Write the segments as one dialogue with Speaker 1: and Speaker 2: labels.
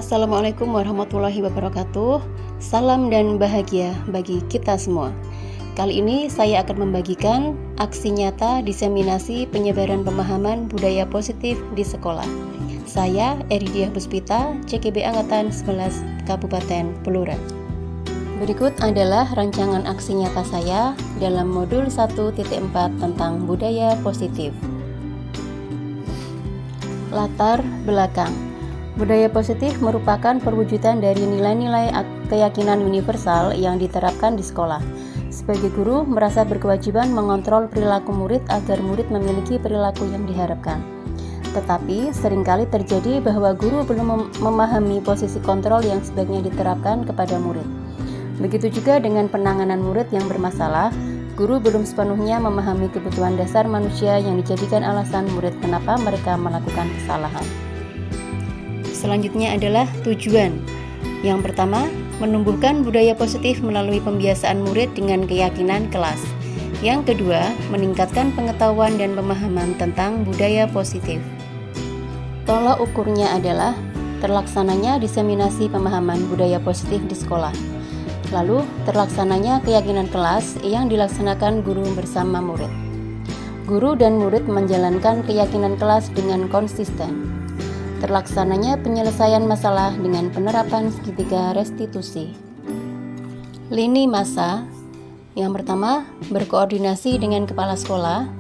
Speaker 1: Assalamualaikum warahmatullahi wabarakatuh. Salam dan bahagia bagi kita semua. Kali ini saya akan membagikan aksi nyata diseminasi penyebaran pemahaman budaya positif di sekolah. Saya Eridia Puspita, CKB Angkatan 11 Kabupaten Blora. Berikut adalah rancangan aksi nyata saya dalam modul 1.4 tentang budaya positif. Latar belakang. Budaya positif merupakan perwujudan dari nilai-nilai keyakinan universal yang diterapkan di sekolah. Sebagai guru, merasa berkewajiban mengontrol perilaku murid agar murid memiliki perilaku yang diharapkan. Tetapi, seringkali terjadi bahwa guru belum memahami posisi kontrol yang sebaiknya diterapkan kepada murid. Begitu juga dengan penanganan murid yang bermasalah, guru belum sepenuhnya memahami kebutuhan dasar manusia yang dijadikan alasan murid kenapa mereka melakukan kesalahan. Selanjutnya adalah tujuan. Yang pertama, menumbuhkan budaya positif melalui pembiasaan murid dengan keyakinan kelas. Yang kedua, meningkatkan pengetahuan dan pemahaman tentang budaya positif. Tolak ukurnya adalah terlaksananya diseminasi pemahaman budaya positif di sekolah. Lalu, terlaksananya keyakinan kelas yang dilaksanakan guru bersama murid. Guru dan murid menjalankan keyakinan kelas dengan konsisten. Terlaksananya penyelesaian masalah dengan penerapan segitiga restitusi. Lini masa. Yang pertama, berkoordinasi dengan kepala sekolah,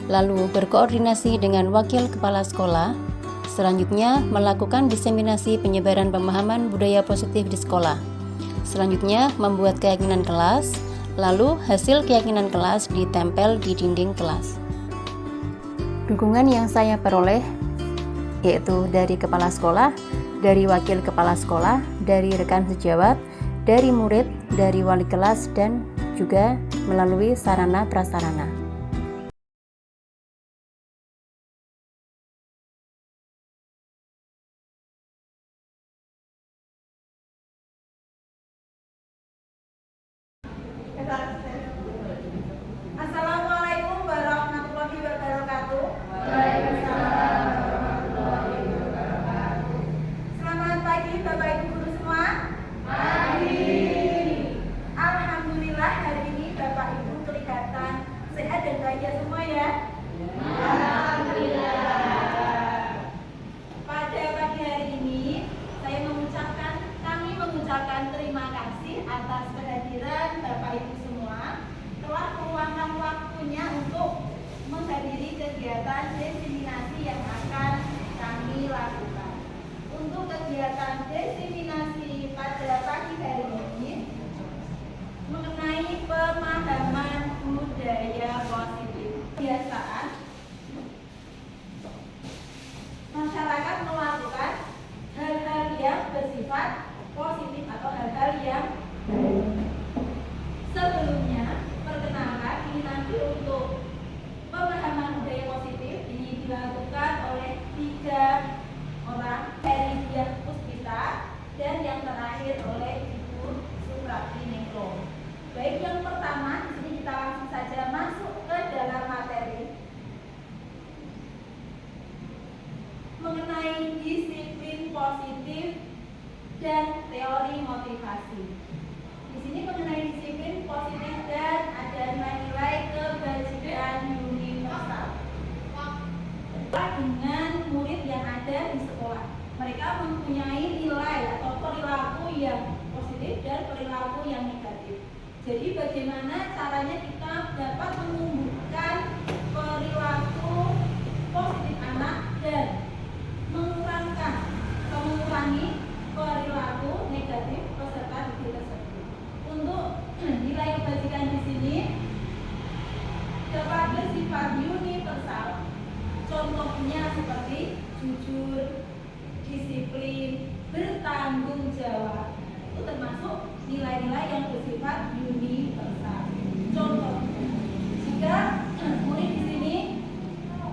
Speaker 1: lalu berkoordinasi dengan wakil kepala sekolah. Selanjutnya, melakukan diseminasi penyebaran pemahaman budaya positif di sekolah. Selanjutnya, membuat keyakinan kelas, lalu hasil keyakinan kelas ditempel di dinding kelas. Dukungan yang saya peroleh yaitu dari kepala sekolah, dari wakil kepala sekolah, dari rekan sejawat, dari murid, dari wali kelas, dan juga melalui sarana prasarana.
Speaker 2: Assalamualaikum warahmatullahi wabarakatuh. Selamat pagi Bapak Ibu guru semua. Alhamdulillah hari ini Bapak Ibu kelihatan sehat dan bahagia semua ya. Pada pagi hari ini kami mengucapkan terima kasih atas kehadiran Bapak Ibu semua telah meluangkan waktunya untuk menghadiri kegiatan diseminasi yang akan kami lakukan. Untuk kegiatan diseminasi pada pagi hari ini mengenai pemahaman budaya positif. Kebiasaan masyarakat melakukan hal-hal yang bersifat positif atau hal-hal yang baik. Sebelumnya, perkenalkan ini nanti untuk pemahaman budaya positif ini dilakukan oleh 3 orang, Eridia Puspita, dan yang terakhir oleh Ibu Suprati Negro. Baik, yang pertama, di sini kita langsung saja masuk ke dalam materi mengenai disiplin positif dan teori motivasi. Di sini mengenai disiplin positif dan ada nilai kebajikan universal dengan murid yang ada di sekolah. Mereka mempunyai nilai atau perilaku yang positif dan perilaku yang negatif. Jadi bagaimana caranya kita dapat menumbuhkan perilaku positif anak dan mengurangi perilaku negatif peserta didik tersebut. Untuk nilai kebajikan di sini dapat bersifat universal. Contohnya seperti jujur, disiplin, bertanggung jawab. Itu termasuk nilai-nilai yang bersifat universal. Contoh, jika murid di sini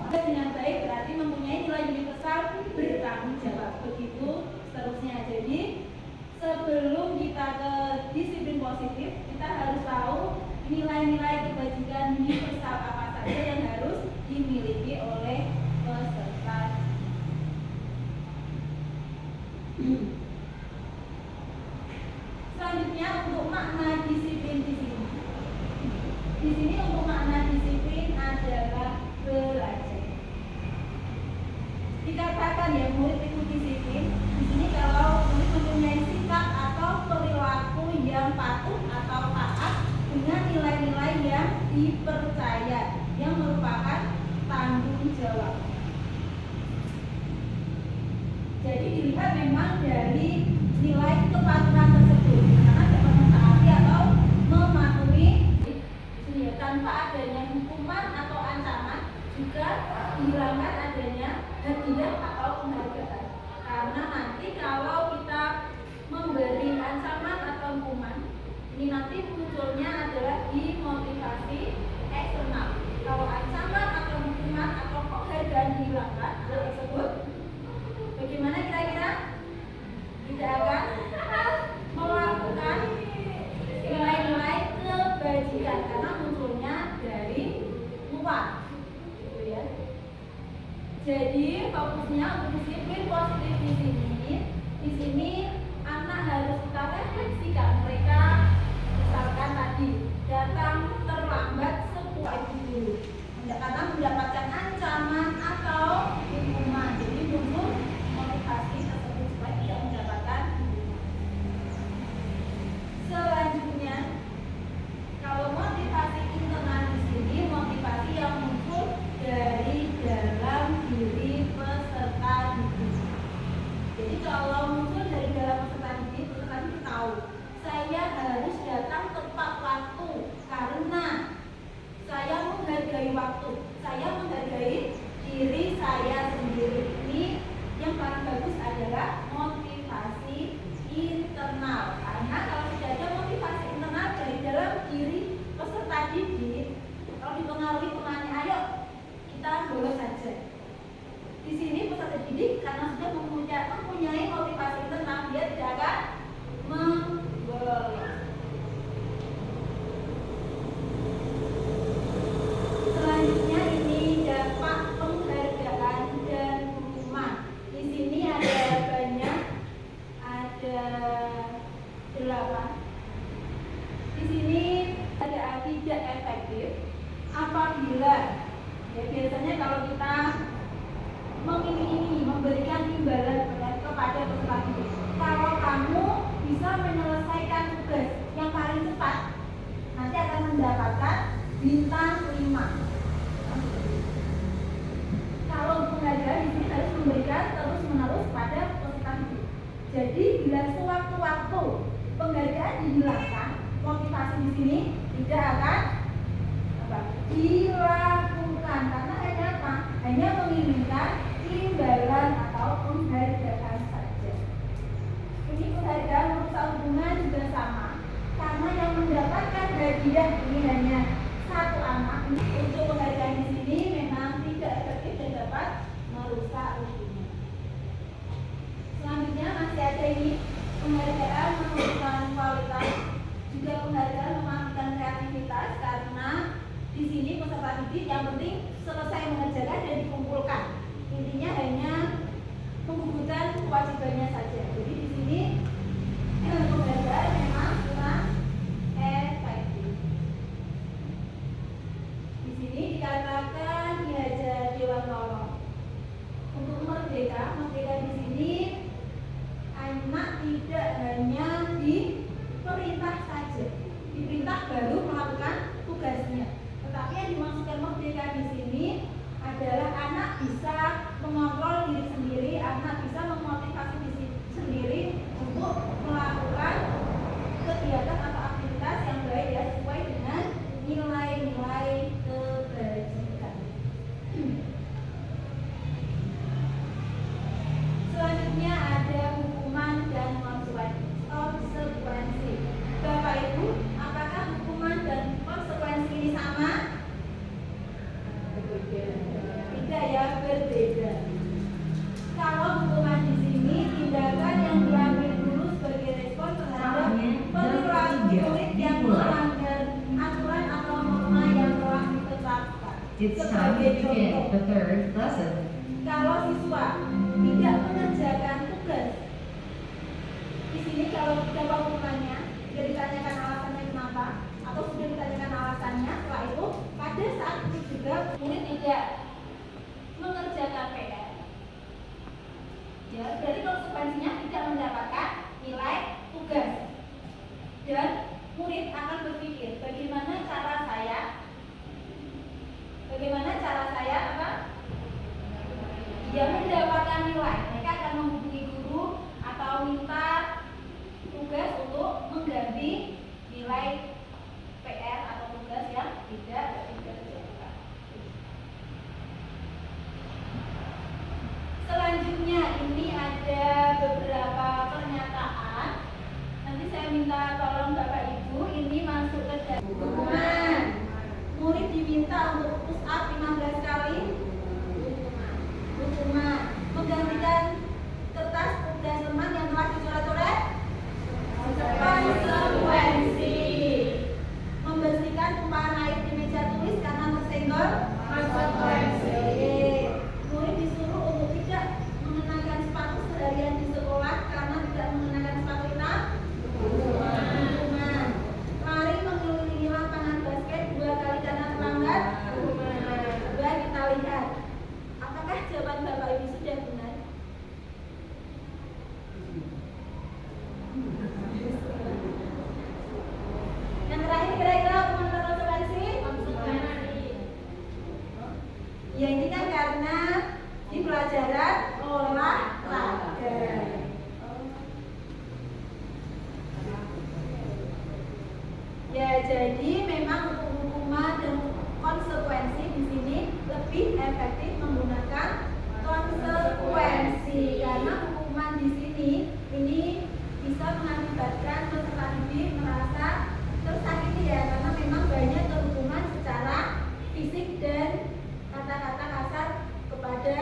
Speaker 2: dengan baik berarti mempunyai nilai universal bertanggung jawab. Begitu seterusnya. Jadi sebelum kita ke disiplin positif, kita harus tahu nilai-nilai kebajikan universal apa saja yang harus dimiliki oleh peserta. Selanjutnya untuk makna disiplin di sini. Di sini untuk makna disiplin adalah belajar. Dikatakan ya murid itu disiplin. Di sini kalau murid mempunyai sikap atau perilaku yang patuh atau taat dengan nilai-nilai yang dipercaya yang merupakan tanggung jawab. Jadi dilihat memang dari nilai kepatuhan tersebut, karena dapat mentaati atau mematuhi ya, tanpa adanya hukuman atau ancaman, juga dihilangkan adanya hadiah atau penghargaan. Karena nanti kalau kita memberi ancaman atau hukuman, ini nanti munculnya adalah di motivasi eksternal. Kalau ancaman atau hukuman atau penghargaan dihilangkan, hal tersebut bagaimana kira-kira? Tidak akan melakukan nilai-nilai kebajikan karena munculnya dari luar, gitu ya. Jadi fokusnya untuk disiplin positif di sini anak harus kita refleksikan. Mereka misalkan tadi datang terlambat sebuah dulu, karena mendapatkan ancaman atau hukuman. Jadi muncul motivasi tersebut supaya tidak mendapatkan hukuman. Selanjutnya, kalau motivasi internal di sini motivasi yang muncul dari dalam diri peserta didik. Jadi kalau muncul dari dalam peserta didik tahu saya harus datang tepat waktu karena saya menghargai waktu, saya menghargai diri saya sendiri. Ini yang paling bagus adalah motivasi internal. Karena kalau tidak ada motivasi internal dari dalam diri peserta didik, kalau dipengaruhi temannya, ayo kita bolos saja. Di sini peserta didik karena sudah mempunyai motivasi internal, dia tidak akan membolos. Selanjutnya ini dampak penghargaan dan hukuman. Di sini ada banyak, ada 8. Di sini ada tidak efektif apabila ya biasanya kalau kita mengiming-imingi memberikan imbalan kepada peserta didik. Kalau kamu bisa menyelesaikan tugas yang paling cepat, nanti akan mendapatkan bintang 5. Kalau penghargaan di sini harus memberikan terus-menerus pada peserta didik. Jadi bila sewaktu-waktu penghargaan dihilangkan, motivasi di sini tidak akan dilakukan karena hanya apa? Hanya menginginkan imbalan atau penghargaan saja. Ini penghargaan merusak hubungan juga sama, karena yang mendapatkan hadiah ini hanya satu anak. Untuk penghargaan di sini memang tidak efektif dan dapat merusak hubungan. Selanjutnya masih ada ini penghargaan menunjukkan kualitas, juga penghargaan mematikan kreativitas karena di sini peserta didik yang penting selesai mengerjakan dan dikumpulkan. Intinya hanya menggugurkan kewajibannya saja. Jadi di sini penghargaan memang kurang efektif. Di sini dikatakan diajar Dewan Nolong. Untuk merdeka di sini anak tidak hanya diperintah saja, diperintah baru melakukan tugasnya. Tetapi yang dimaksudkan merdeka di sini adalah anak bisa mengontrol diri sendiri, anak bisa memotivasi diri sendiri untuk melakukan kegiatan atau aktivitas yang baik ya sesuai dengan nilai-nilai kebajikan. Selanjutnya ada hukuman dan konsekuensi. Bapak Ibu, apakah hukuman dan konsekuensi ini sama? Tidak ya, berbeda. Kalau hukuman di sini tindakan yang diambil dulu sebagai respon terhadap perilaku murid yang melanggar aturan atau norma yang telah ditetapkan. Sebagai contoh, kalau siswa tidak mengerjakan tugas, di sini kalau dapat hukumannya dan murid akan berpikir bagaimana cara saya apa? Dia mendapatkan nilai. Mereka akan menghubungi guru atau minta tugas untuk mengganti nilai PR atau tugas yang tidak dikerjakan. Selanjutnya ini ada beberapa pernyataan. Nanti saya minta tolong Bapak Ibu ini masuk ke dalam hukuman. Murid diminta untuk push up 15 kali. Hukuman menggantikan kertas tugas teman yang telah dicoret-coret. Konsekuensi membersihkan tumpahan air di meja tulis karena tersenggol. Konsekuensi murid disuruh untuk tidak mengenakan sepatu seharian di sekolah karena tidak mengenakan sepatu hitam. Hukuman lari mengelilingi lapangan basket 2 kali karena terlambat. Coba kita lihat apakah jawaban Bapak Ibu sudah benar. Yang terakhir kira-kira hukuman konsekuensi? Ya ini kan karena di pelajaran olahraga. Ya jadi memang untuk hukuman dan konsekuensi di sini lebih efektif menggunakan konsekuensi karena hukuman di sini ini bisa mengakibatkan peserta didik merasa tersakiti ya karena memang banyak hukuman secara fisik dan kata-kata kasar kepada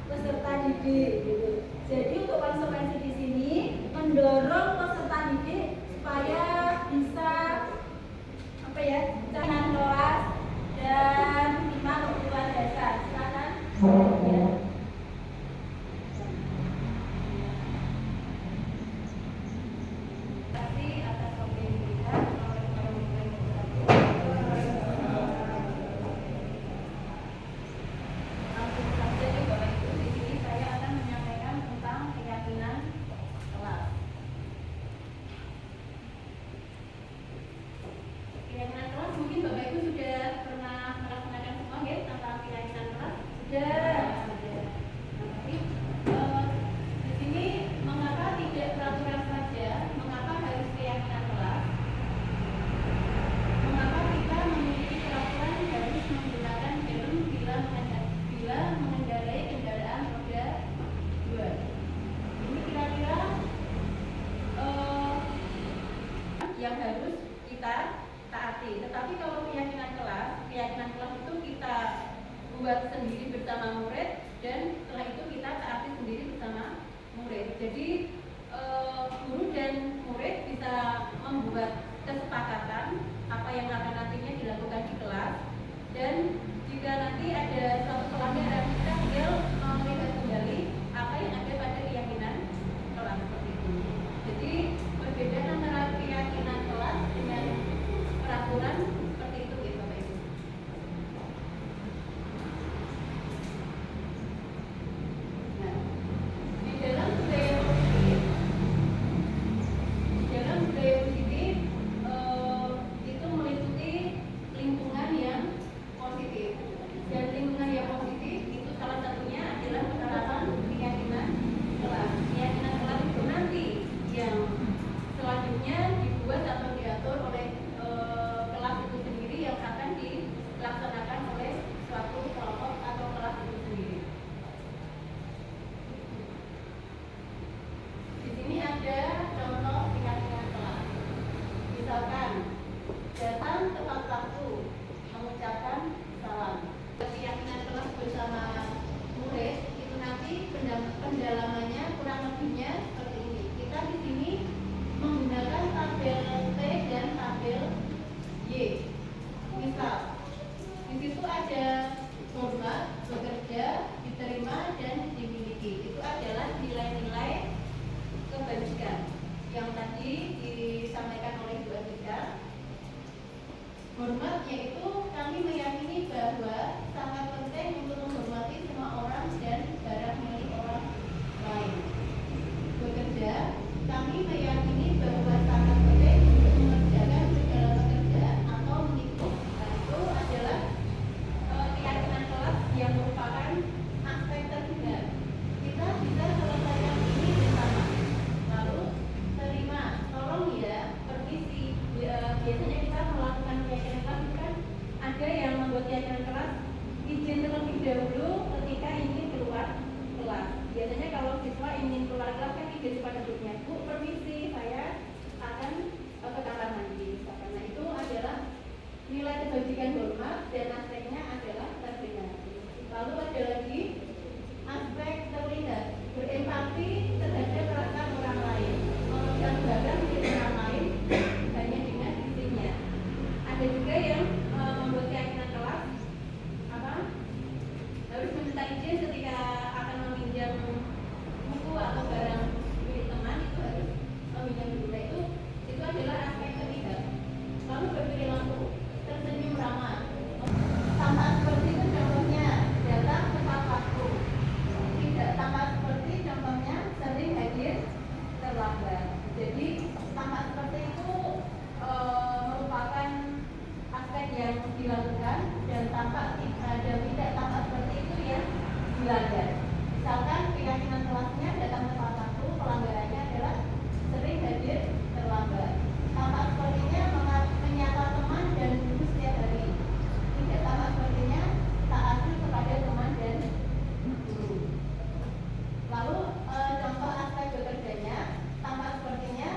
Speaker 2: peserta didik gitu. Jadi untuk konsekuensi di sini mendorong peserta didik supaya bisa jalan kelas dan 5 kebutuhan dasar. Silakan. Ya. Yang harus kita taati. Tetapi kalau keyakinan kelas itu kita buat sendiri bersama murid dan setelah itu kita taati sendiri bersama murid. Jadi guru dan murid bisa membuat kesepakatan apa yang akan nantinya dilakukan di kelas dan jika nanti ada suatu pelanggaran kita tinggal melihat kembali apa yang ada pada keyakinan kelas seperti itu. Jadi perbedaan antara keyakinan kelas dengan peraturan seperti itu gitu Bapak Ibu. Nah, di dalam budaya positif itu meliputi lingkungan yang positif dan lingkungan yang positif itu salah satunya adalah penerapan keyakinan kelas. Keyakinan kelas itu nanti yang selanjutnya dibuat atau diatur oleh kelas itu sendiri yang akan dilaksanakan oleh suatu kelompok atau kelas itu sendiri. Di sini ada contoh keyakinan kelas. Misalkan datang tepat waktu, mengucapkan salam. Keyakinan kelas bersama murid itu nanti pendalamannya kurang lebihnya seperti ini. Kita di sini menggunakan tabel T dan tabel Y. Misal, di situ ada hormat, bekerja, diterima, dan dimiliki. Itu adalah nilai-nilai kebajikan yang tadi disampaikan oleh Bu Adhika. Hormat yaitu kami meyakini biasanya kita melakukan keyakinan kelas itu kan ada yang membuat keyakinan kelas izin terlebih dahulu ketika ingin keluar kelas. Biasanya kalau siswa ingin keluar kelas kan izin kepada gurunya, Bu, permisi, saya akan ke kamar mandi. Karena itu adalah nilai kebajikan hormat dan aspeknya adalah terdengar. Lalu ada lagi aspek terlihat, berempati terhadap perasaan orang lain, memberikan barang milik orang lain hanya dengan izinnya. Ada juga yang membuat keyakinan kelas harus meminta izin ketika akan meminjam buku atau barang milik teman, itu harus meminjam dulu. Itu adalah aspek terlihat. Lalu berperilaku, tersenyum ramah. Tampak seperti itu contohnya datang tepat waktu. Tidak tampak seperti contohnya sering hadir terlambat. Jadi tampak seperti itu merupakan aspek yang dilakukan, dan tidak tampak seperti itu yang dilanggar. Misalkan keyakinan kelasnya datang tepat waktu, pelanggarannya adalah sering hadir terlambat. Tampak sepertinya menyapa teman dan guru setiap hari. Tidak tampak sepertinya taat kepada teman dan guru. Lalu contoh aspek bekerjanya, tampak sepertinya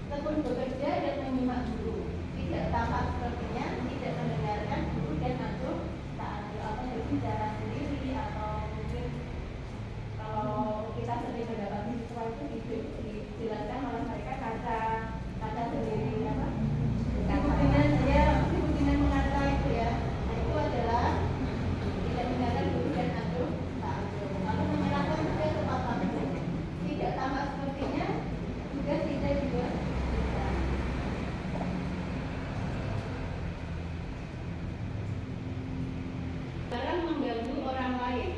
Speaker 2: tekun bekerja dan menyimak guru. Tidak tampak sepertinya tidak mendengarkan guru dan atur taat, atau berbicara sendiri, atau mungkin kalau kita sering mendapati siswa itu dijelaskan oleh mereka kaca sendiri apa? Sibuk dengan mengaca itu ya. Nah, itu adalah tidak mendengarkan guru dan atur taat. Lalu menyerahkan juga tepat waktu. Tidak tampak sepertinya juga tidak juga. Barang mengganggu orang lain.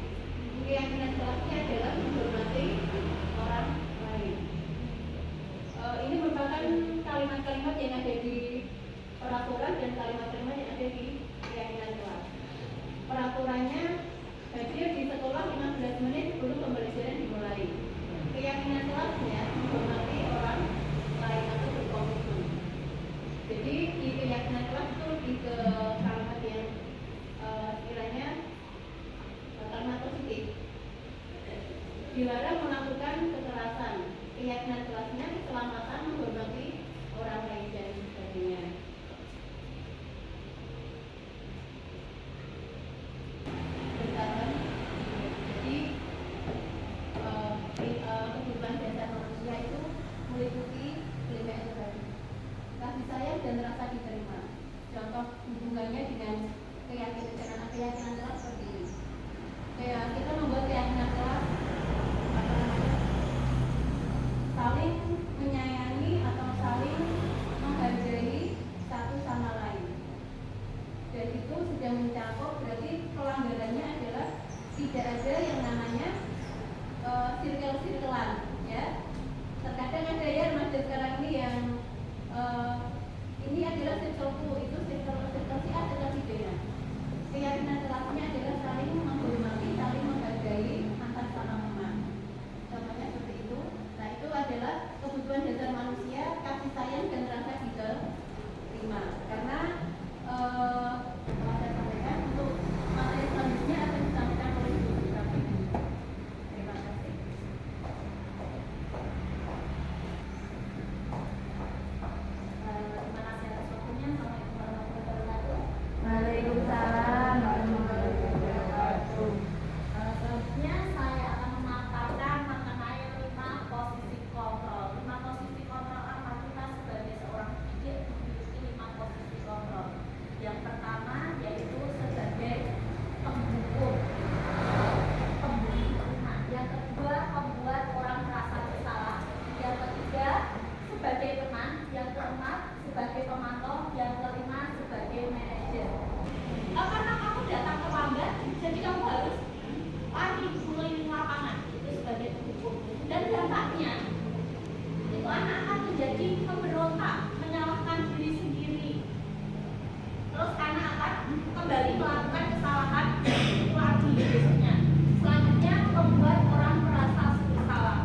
Speaker 2: Keyakinan kelasnya adalah menghormati orang lain. Ini merupakan kalimat-kalimat yang ada di peraturan dan kalimat-kalimat yang ada di keyakinan kelas. Peraturannya hadir di sekolah 15 menit sebelum pembelajaran dimulai. Keyakinan kelasnya menghormati orang lain atau berkomitmen. Jadi di keyakinan kelas itu lebih ke kalimat yang kiranya kalimat positif. Dilarang melakukan kekerasan. Keyakinan kelasnya keselamatan, menghormati orang lain dan sebagainya. Jadi kehidupan dasar manusia itu meliputi 5 elemen: kasih sayang dan rasa diterima. Contoh hubungannya dengan keyakinan kelas seperti ini. Kayak kita membuat keyakinan kelas saling menyayangi atau saling menghargai satu sama lain. Dan itu sudah mencakup, berarti pelanggarannya adalah tidak ada yang namanya sirkel-sirkelan, ya. Terkadang ada ya remaja sekarang ini yang ini adalah sirkelku, itu sirkel si A, sirkel si B. Keyakinan kelasnya adalah saling menghormati, saling menghargai antar sama teman. Contohnya seperti itu. Nah, itu adalah kebutuhan dasar manusia, kasih sayang dan rasa diterima. Karena saya sampaikan untuk materi selanjutnya akan disampaikan oleh Ibu Suprapti. Terima kasih. Terima kasih atas waktunya. Assalamualaikum warahmatullahi wabarakatuh.
Speaker 3: Waalaikumsalam warahmatullahi wabarakatuh.
Speaker 2: Selanjutnya saya akan memaparkan mengenai 5 posisi kontrol. 5 posisi kontrol apa? Kita sebagai seorang pendidik memiliki 5 posisi kontrol. Yang pertama yaitu sebagai pembuku rumah. Yang kedua, membuat orang merasa bersalah. Yang ketiga, sebagai teman. Yang keempat, sebagai pemantau. Yang kelima, sebagai manajer. Karena kamu datang terlambat, jadi kamu harus lagi keliling lapangan, itu sebagai pembuku. Dan dampaknya itu anak akan menjadi pemberontak, menyalahkan diri sendiri. Terus anak akan kembali melakukan kesalahan lagi besoknya. Selanjutnya, membuat orang merasa bersalah.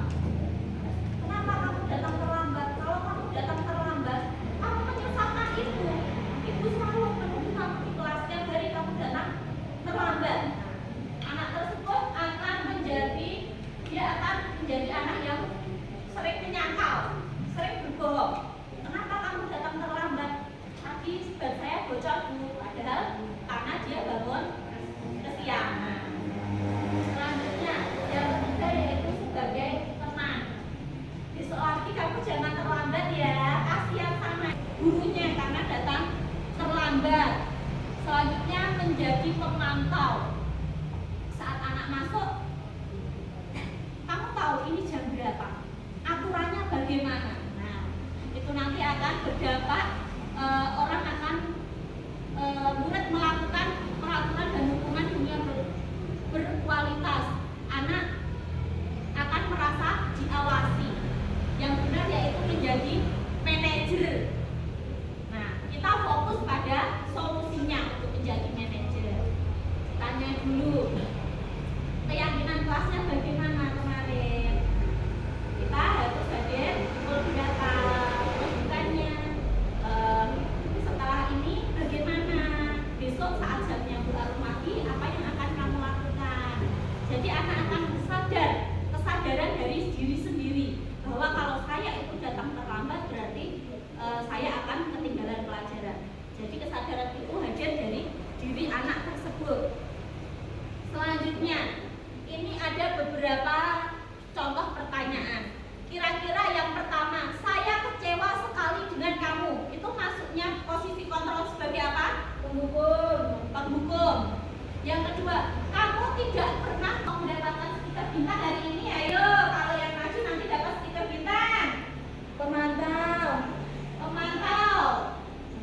Speaker 2: Kenapa kamu datang terlambat? Kalau kamu datang terlambat, kamu menyusahkan ibu. kesadaran itu hadir dari diri anak tersebut. Selanjutnya, ini ada beberapa contoh pertanyaan. Kira-kira yang pertama, saya kecewa sekali dengan kamu. Itu masuknya posisi kontrol sebagai apa? Penghukum. Yang kedua, kamu tidak pernah mendapatkan stiker bintang hari ini. Ayo, kalau yang maju nanti dapat stiker bintang.
Speaker 3: Pemantau.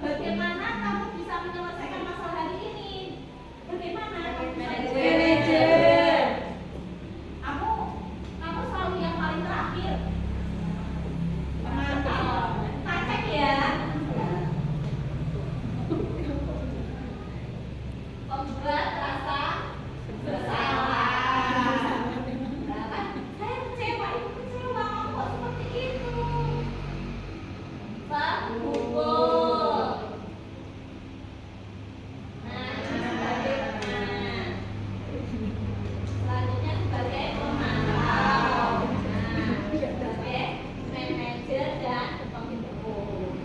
Speaker 2: Bagaimana kamu bisa menyelesaikan masalah hari ini? Bagaimana?
Speaker 3: Manajer.
Speaker 2: Kamu selalu yang paling terakhir. Pemantau. Cek ya. Membuat rasa bersalah. Saya kecewa, ibu kecewa, kamu kok seperti itu? Penghukum. Selanjutnya sebagai pemantau. Sebagai manajer dan penghukum.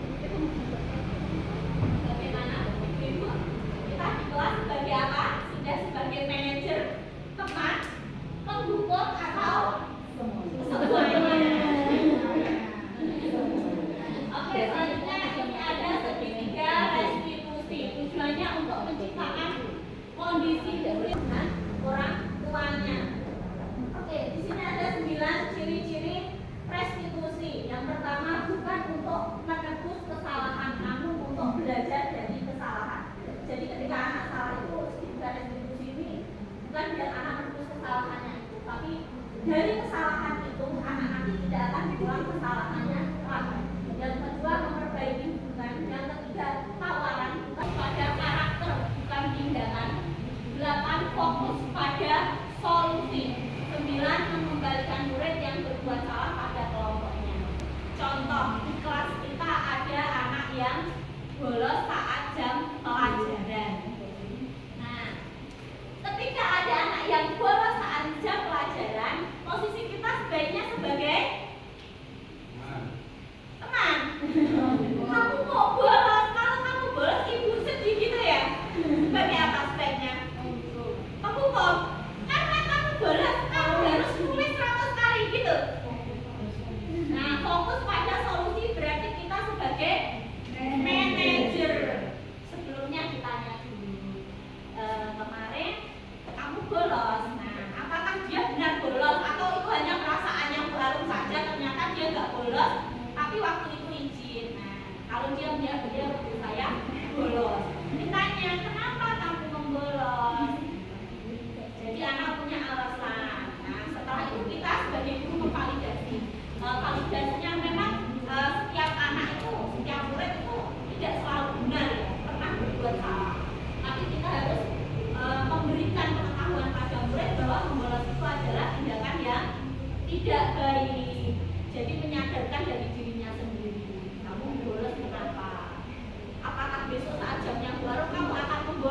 Speaker 2: Bagaimana ibu? Kita di kelas sebagai apa? Sudah sebagai manajer, teman, penghukum atau semuanya? Oke, selanjutnya ini ada segitiga restitusi. Tujuannya untuk menciptakan kondisi murid dan orang tuanya. Oke, di sini ada 9 ciri-ciri restitusi. Yang pertama, bukan untuk menebus kesalahan, namun untuk belajar dari kesalahan. Jadi ketika anak salah itu, segitiga restitusi ini bukan biar anak menebus kesalahannya itu, tapi dari kesalahan itu anak nanti tidak akan mengulang kesalahannya lagi. Yang kedua, memperbaiki hubungan. Yang ketiga, tawaran pada karakter bukan tindakan. 8, fokus pada solusi. 9, mengembalikan murid yang berbuat salah pada kelompoknya. Contoh, di kelas kita ada anak yang bolos saat jam pelajaran. Nah, ketika ada anak yang bolos saat jam pelajaran, posisi kita sebaiknya sebagai teman. Kamu kok bolos? Kalau kamu bolos, ibu sedih gitu ya? Sebagai apa sebaiknya? Penghukum. Karena kamu bolos, kamu harus nulis 100 kali gitu. Nah, fokus pada solusi berarti kita sebagai manajer. Sebelumnya ditanya dulu, kemarin kamu bolos. Nah, apakah dia benar bolos atau itu hanya perasaan yang baru saja? Ternyata dia nggak bolos, tapi waktu itu izin. Nah, kalau dia saya bolos. Ditanya, kenapa kamu membolos? Jadi anak punya alasan. Nah, setelah itu kita sebagai guru memvalidasi. Validasinya memang setiap anak itu, setiap murid itu tidak selalu benar ya, pernah berbuat salah. Tapi kita harus memberikan pengetahuan pada murid bahwa membolos itu adalah tindakan yang tidak baik. Jadi menyadarkan dari dirinya sendiri. Kamu bolos kenapa? Apakah besok saat jamnya baru kamu akan membolos?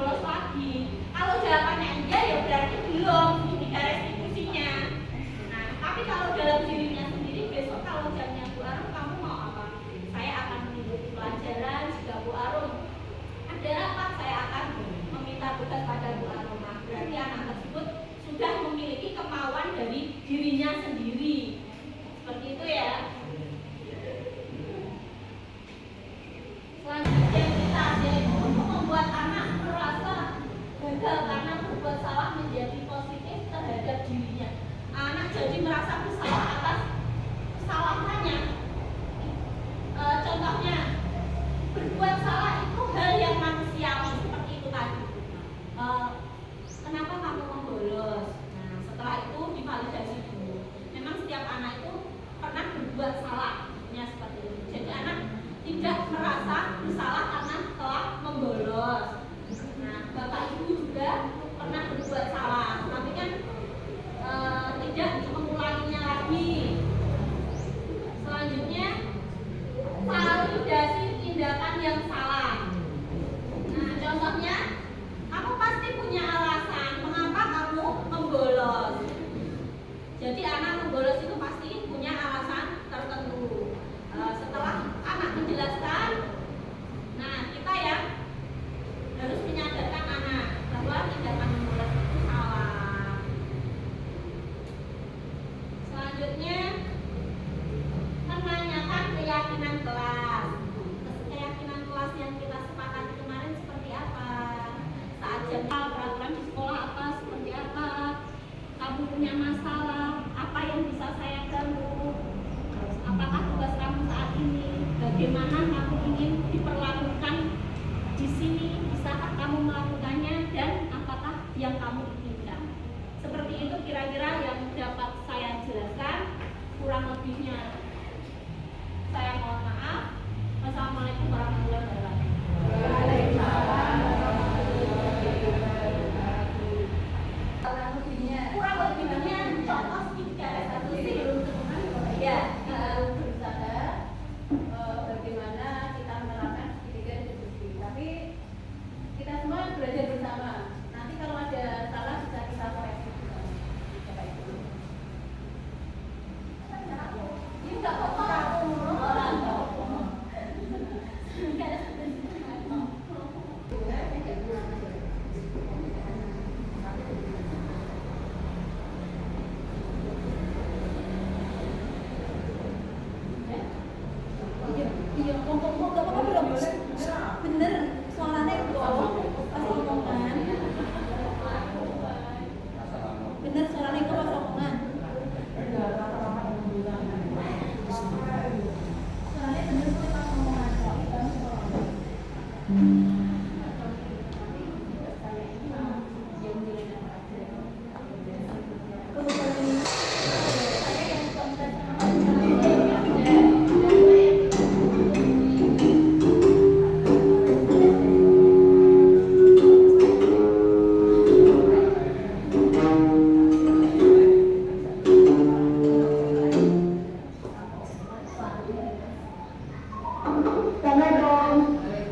Speaker 4: Assalamualaikum.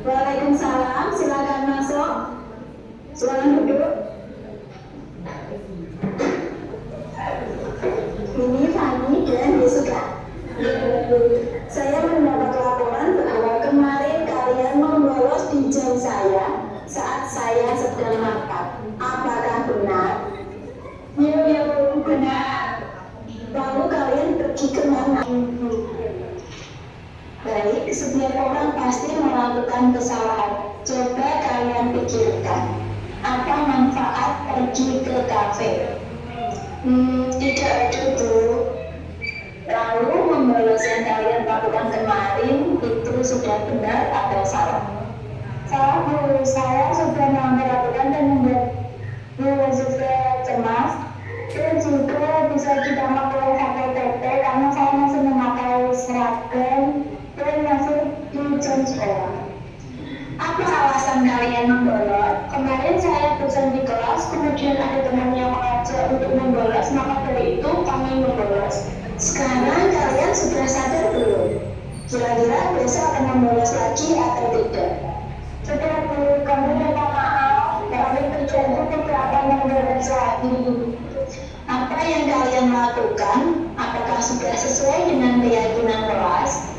Speaker 4: Waalaikumsalam. Silakan masuk. Silakan duduk. Ini Fani dan Jessica. Saya mendapat laporan bahwa kemarin kalian membolos di jam saya saat saya sedang makan. Apakah benar? Ya, benar. Lalu kalian pergi kemana? Baik, setiap orang pasti melakukan kesalahan. Coba kalian pikirkan, apa manfaat pergi ke kafe? Tidak ada, Bu. Lalu membolos yang kalian lakukan kemarin itu sudah benar atau salah? Salah, Bu. Saya sudah melakukan dan membuat Bu juga cemas. Dan juga bisa ditambah oleh Satpol PP karena saya masih memakai seragam dan masih di jam sekolah. Apa alasan kalian membolos? Kemarin saya bosan di kelas, kemudian ada teman yang mengajak untuk membolos, maka dari itu kami membolos. Sekarang kalian sudah sadar belum? Kira-kira besok akan membolos lagi atau tidak? Sudah, Bu, kami minta maaf. Kami berjanji tidak akan membolos lagi. Apa yang kalian lakukan? Apakah sudah sesuai dengan keyakinan kelas?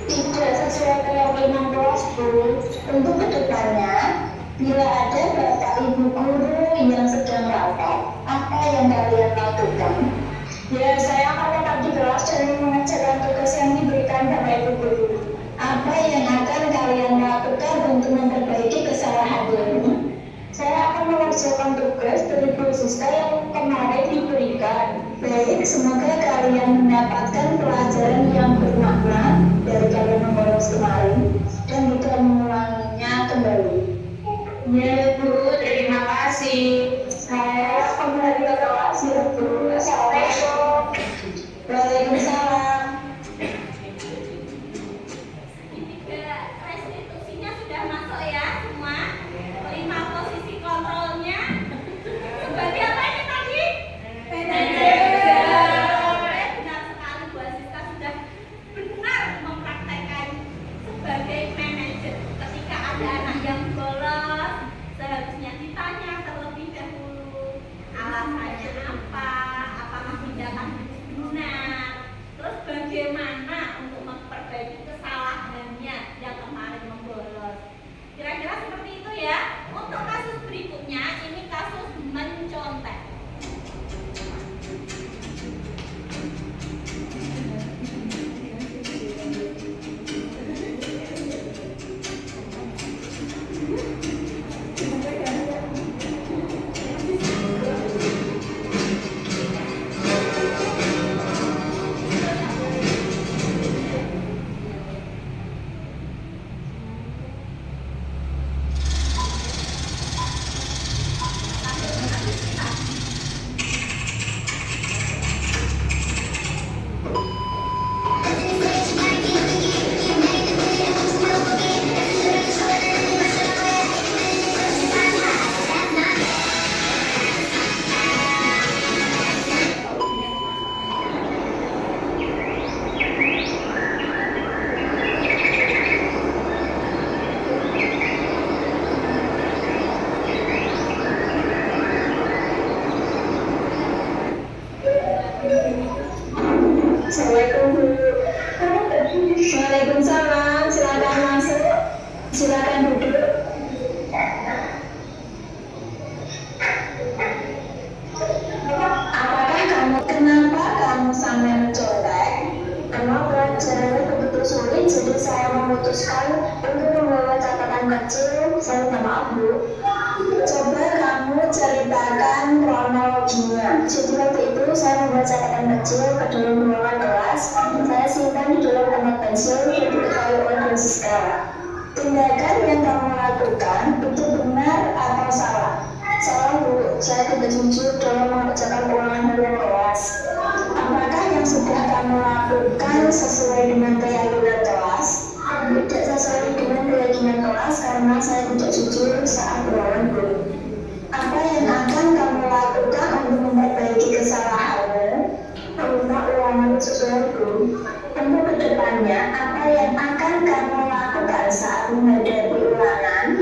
Speaker 4: Tidak sesuai keyakinan kelas, Bu. Untuk kedepannya, bila ada bapak ibu guru yang sedang rapat, apa yang kalian lakukan? Ya, saya akan tetap di kelas dan mengerjakan tugas yang diberikan bapak ibu guru. Apa yang akan kalian lakukan untuk memperbaiki kesalahan ini? Saya akan mengerjakan tugas dari Bu Siska yang kemarin diberikan. Baik, semoga kalian mendapatkan pelajaran yang bermakna dari kalian membolos kemarin dan tidak mengulanginya kembali. Ya, Bu, terima kasih. Saya kembali ke kelas ya, Bu. Assalamualaikum. Waalaikumsalam.
Speaker 2: Restitusinya sudah masuk ya semua. Terima posisi kontrolnya. Sebagai apa ini tadi? Manajer. Benar sekali, Bu Siska sudah benar mempraktekkan sebagai manajer. Ketika ada anak yang bolos, seharusnya ditanya terlebih dahulu alasannya apa, apakah tindakan benar, terus bagaimana untuk memperbaiki kesalahannya yang kemarin membolos. Kira-kira seperti itu ya. Untuk kasus berikutnya, ini kasus mencontek.
Speaker 4: Assalamualaikum, Bu. Waalaikumsalam. Silakan masuk. Silakan duduk. Apakah kenapa kamu sampai mencontek? Karena pelajarannya begitu sulit, jadi saya memutuskan untuk membawa catatan kecil. Saya minta maaf, Bu. Coba kamu ceritakan kronologinya. Jadi waktu itu saya membuat catatan kecil ke dalam ruangan kelas. Saya simpan di dalam tempat pensil yang diketahui oleh Bu Siska. Tindakan yang kamu lakukan itu benar atau salah? Salah Bu, saya tidak jujur dalam mengerjakan ulangan harian kelas. Apakah yang sudah kamu lakukan sesuai dengan keyakinan kelas? Tidak sesuai dengan keyakinan kelas karena saya tidak jujur saat ulangan guru. Apa yang akan kamu lakukan untuk memperbaiki kesalahanmu? Meminta ulangan sesuai guru. Untuk kedepannya, apa yang akan kamu lakukan saat menghadapi ulangan?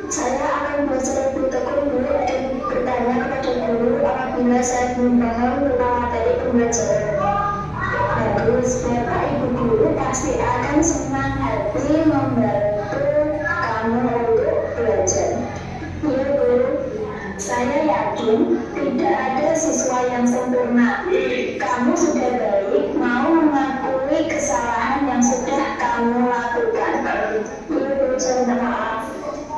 Speaker 4: Saya akan belajar lebih tekun dulu dan bertanya kepada guru apabila saya belum paham tentang materi pembelajaran. Bagus, Bapak Ibu guru pasti akan senang hati membantu kamu untuk belajar. Ya Bu, saya yakin tidak ada siswa yang sempurna. Kamu sudah baik, mau mengakui kesalahan yang sudah kamu lakukan. Ya Bu, saya minta maaf.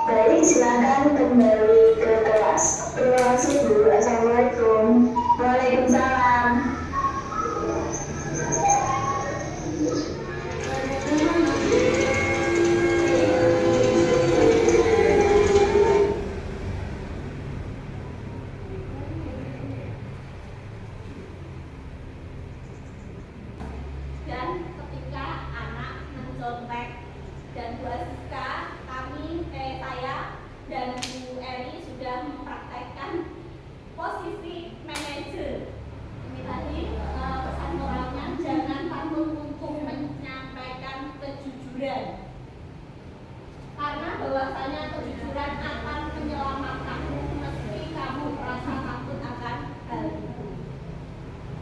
Speaker 4: Baik, silakan kembali ke kelas. Terima kasih Bu. Assalamualaikum. Waalaikumsalam.
Speaker 2: Dan ketika anak mencontek dan Bu Aziska, saya dan Bu Eri sudah mempraktekkan posisi manajer. Ini tadi pesan moralnya, jangan tanggung untuk menyampaikan kejujuran, karena bahwasanya kejujuran akan menyelamatkanmu meski kamu merasa takut akan hal itu.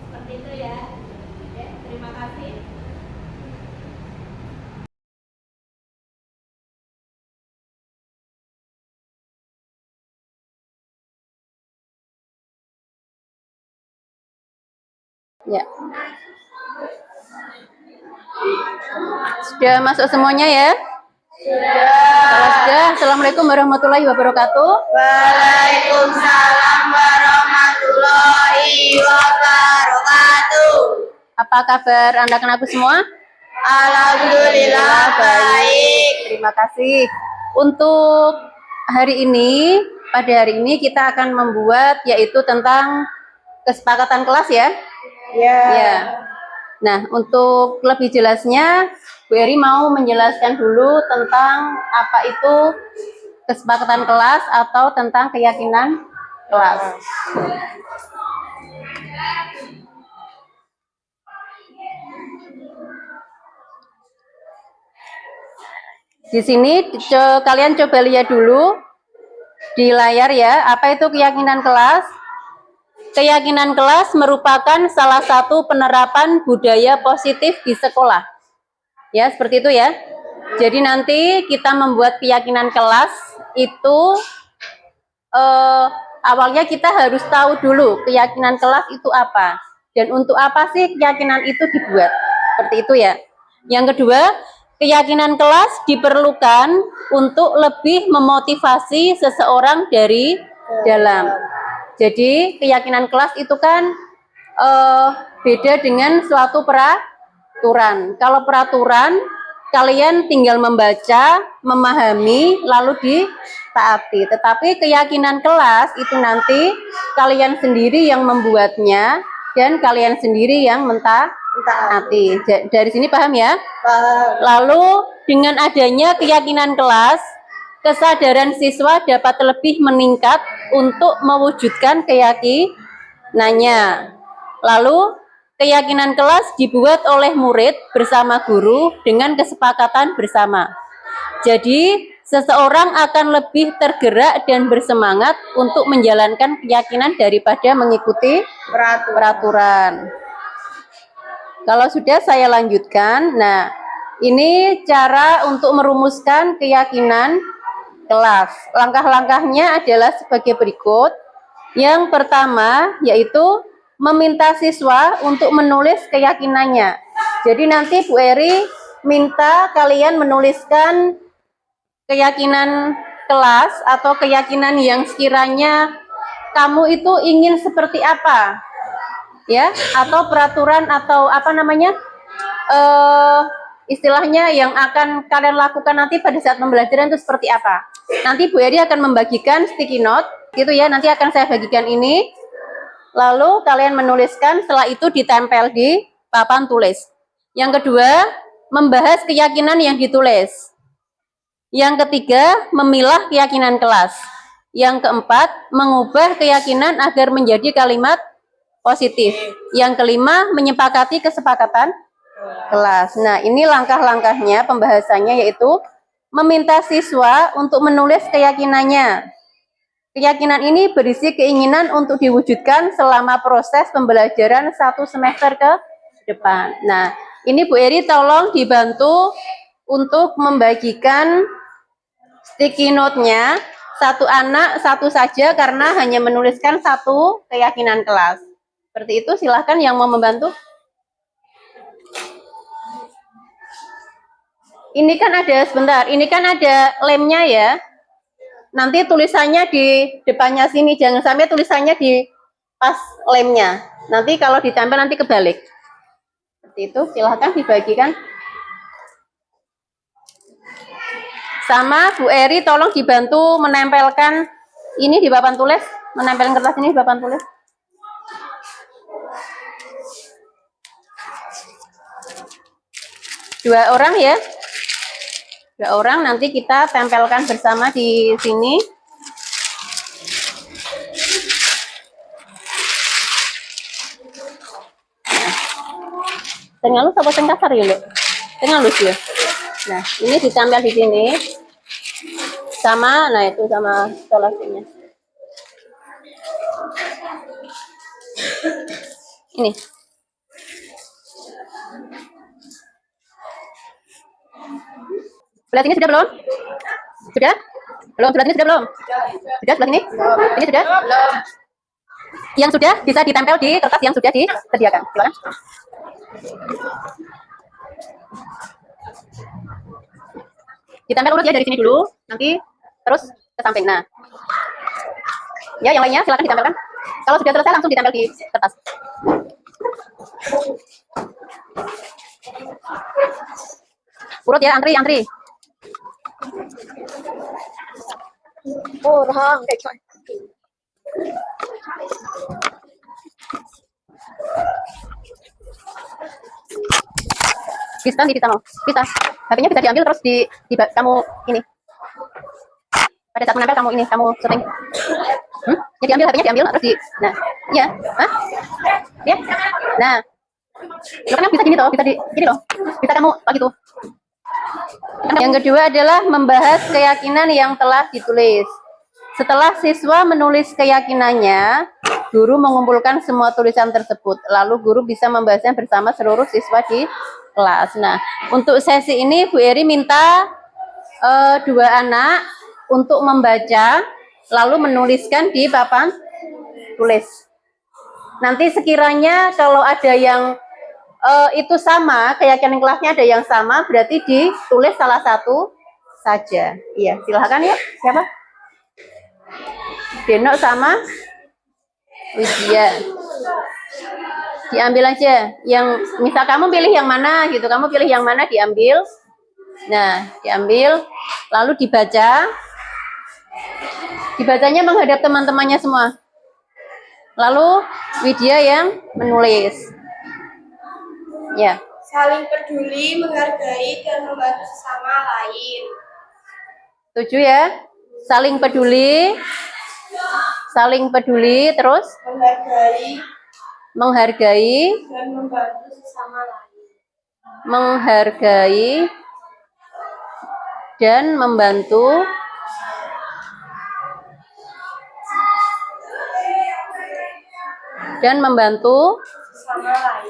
Speaker 2: Seperti itu ya. Oke, terima kasih.
Speaker 1: Ya. Sudah masuk semuanya ya? Kalau sudah, Assalamualaikum warahmatullahi wabarakatuh.
Speaker 3: Waalaikumsalam warahmatullahi wabarakatuh.
Speaker 1: Apa kabar anak-anakku semua?
Speaker 3: Alhamdulillah baik.
Speaker 1: Terima kasih. Untuk pada hari ini kita akan membuat yaitu tentang kesepakatan kelas ya. Ya. Nah, untuk lebih jelasnya, Bu Eri mau menjelaskan dulu tentang apa itu kesepakatan kelas atau tentang keyakinan kelas. Di sini kalian coba lihat dulu di layar ya, apa itu keyakinan kelas? Keyakinan kelas merupakan salah satu penerapan budaya positif di sekolah. Ya, seperti itu ya. Jadi nanti kita membuat keyakinan kelas itu awalnya kita harus tahu dulu keyakinan kelas itu apa. Dan untuk apa sih keyakinan itu dibuat. Seperti itu ya. Yang kedua, keyakinan kelas diperlukan untuk lebih memotivasi seseorang dari dalam. Jadi keyakinan kelas itu kan beda dengan suatu peraturan. Kalau peraturan kalian tinggal membaca, memahami, lalu ditaati. Tetapi keyakinan kelas itu nanti kalian sendiri yang membuatnya dan kalian sendiri yang mentaati. Dari sini paham ya?
Speaker 3: Paham.
Speaker 1: Lalu dengan adanya keyakinan kelas, kesadaran siswa dapat lebih meningkat untuk mewujudkan keyakinannya. Lalu, keyakinan kelas dibuat oleh murid bersama guru dengan kesepakatan bersama. Jadi, seseorang akan lebih tergerak dan bersemangat untuk menjalankan keyakinan daripada mengikuti peraturan. Kalau sudah saya lanjutkan. Nah, ini cara untuk merumuskan keyakinan kelas. Langkah-langkahnya adalah sebagai berikut. Yang pertama yaitu meminta siswa untuk menulis keyakinannya. Jadi nanti Bu Eri minta kalian menuliskan keyakinan kelas atau keyakinan yang sekiranya kamu itu ingin seperti apa, ya? Atau peraturan atau apa namanya? istilahnya yang akan kalian lakukan nanti pada saat pembelajaran itu seperti apa. Nanti Bu Eri akan membagikan sticky note, gitu ya. Nanti akan saya bagikan ini. Lalu kalian menuliskan, setelah itu ditempel di papan tulis. Yang kedua, membahas keyakinan yang ditulis. Yang ketiga, memilah keyakinan kelas. Yang keempat, mengubah keyakinan agar menjadi kalimat positif. Yang kelima, menyepakati kesepakatan kelas. Nah, ini langkah-langkahnya pembahasannya, yaitu meminta siswa untuk menulis keyakinannya. Keyakinan ini berisi keinginan untuk diwujudkan selama proses pembelajaran 1 semester ke depan. Nah, ini Bu Eri tolong dibantu untuk membagikan sticky note-nya. Satu anak, satu saja, karena hanya menuliskan 1 keyakinan kelas. Seperti itu, silahkan yang mau membantu. Ini kan ada, sebentar, ini kan ada lemnya ya. Nanti tulisannya di depannya sini, jangan sampai tulisannya di pas lemnya. Nanti kalau ditempel nanti kebalik. Seperti itu, silahkan dibagikan. Sama Bu Eri tolong dibantu menempelkan ini di papan tulis, menempelkan kertas ini di papan tulis. Dua orang ya. 2 orang nanti kita tempelkan bersama di sini. Tengah lu sama sing kasar ya, Lho. Tengah lu ya. Nah, ini ditempel di sini. Sama, nah itu sama solasinya. Ini. Sebelah sini sudah belum? Sudah? Belum, sebelah sini sudah belum? Sudah sebelah sini? Ini sudah? Yang sudah bisa ditempel di kertas yang sudah disediakan. Silakan. Ditempel urut ya dari sini dulu, nanti terus ke samping. Nah, ya yang lainnya silakan ditempelkan. Kalau sudah selesai langsung ditempel di kertas. Urut ya, antri.
Speaker 3: Orang kayak
Speaker 1: Bisa mau. Bisa. HP-nya bisa diambil terus di kamu ini. Pada saat menempel kamu ini, kamu syuting. Ya diambil HP-nya diambil terus di. Nah, iya. Hah? Ya. Nah. Lo kan bisa gini toh, bisa di gini loh. Bisa kamu begitu. Yang kedua adalah membahas keyakinan yang telah ditulis. Setelah siswa menulis keyakinannya, guru mengumpulkan semua tulisan tersebut. Lalu guru bisa membahasnya bersama seluruh siswa di kelas. Nah, untuk sesi ini Bu Eri minta 2 anak untuk membaca, lalu menuliskan di papan tulis. Nanti sekiranya kalau ada yang itu sama, keyakinan kelasnya ada yang sama, berarti ditulis salah satu saja. Iya, silahkan ya. Siapa? Denok sama Widya. Diambil aja. Yang misal kamu pilih yang mana gitu, kamu pilih yang mana diambil. Nah, diambil, lalu dibaca. Dibacanya menghadap teman-temannya semua. Lalu Widya yang menulis. Ya.
Speaker 3: saling peduli, menghargai, dan membantu sesama lain.
Speaker 1: Setuju ya? Saling peduli, terus menghargai,
Speaker 3: dan membantu sesama lain.
Speaker 1: Menghargai dan membantu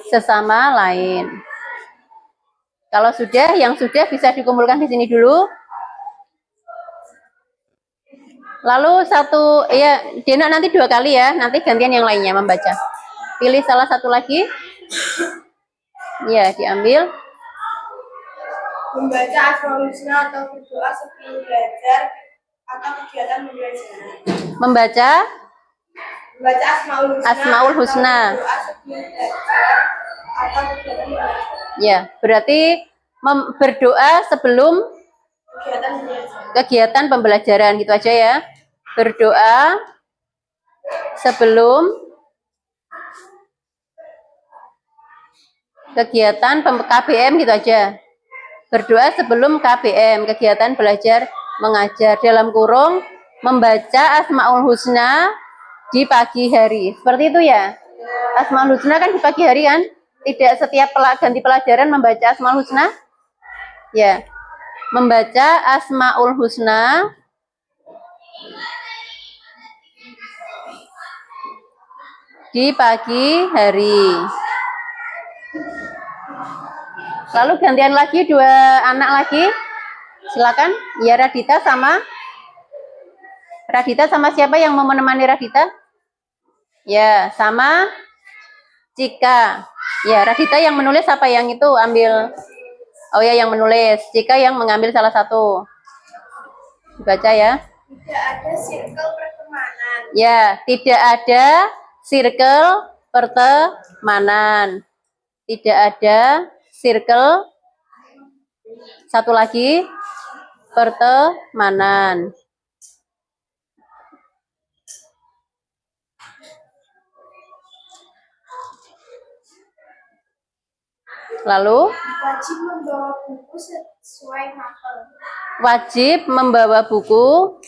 Speaker 1: sesama lain. Kalau sudah, yang sudah bisa dikumpulkan di sini dulu. Lalu satu, ya, Dena nanti 2 kali ya, nanti gantian yang lainnya membaca. Pilih salah satu lagi. Ya, diambil.
Speaker 3: Membaca Asmaul Husna atau berdoa sebelum belajar atau kegiatan pembelajaran.
Speaker 1: Membaca
Speaker 3: Asmaul Husna.
Speaker 1: Husna.
Speaker 3: Berdoa sebelum belajar atau kegiatan pembelajaran.
Speaker 1: Ya, berarti berdoa sebelum
Speaker 3: Kegiatan belajar.
Speaker 1: kegiatan pembelajaran gitu aja ya. Berdoa sebelum kegiatan KBM gitu aja. Berdoa sebelum KBM, kegiatan belajar mengajar, dalam kurung membaca Asmaul Husna di pagi hari. Seperti itu ya. Asmaul Husna kan di pagi hari kan? Tidak setiap ganti pelajaran membaca Asmaul Husna. Ya. Membaca Asmaul Husna di pagi hari. Lalu gantian lagi dua anak lagi. Silakan. Ya, Radita sama siapa yang mau menemani Radita? Ya, sama Cika. Ya, Radita yang menulis apa yang itu ambil? Oh ya, yang menulis. Cika yang mengambil salah satu. Dibaca ya.
Speaker 3: Tidak ada circle pertemanan.
Speaker 1: Ya, tidak ada circle pertemanan. Tidak ada circle. Satu lagi, pertemanan. Lalu
Speaker 3: Wajib membawa buku sesuai mapel.
Speaker 1: wajib membawa buku.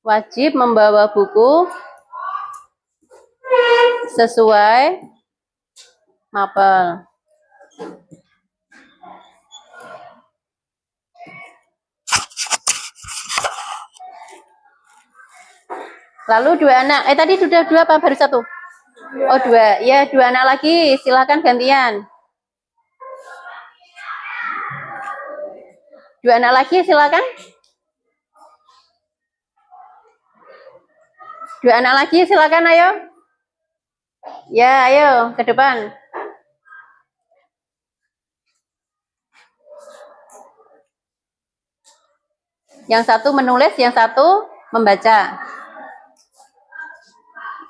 Speaker 1: Wajib membawa buku sesuai mapel. Lalu dua anak, tadi sudah dua apa baru satu? Oh dua, ya dua anak lagi, silahkan gantian. Dua anak lagi silakan. Dua anak lagi silakan, ayo. Ya, ayo ke depan. Yang satu menulis, yang satu membaca.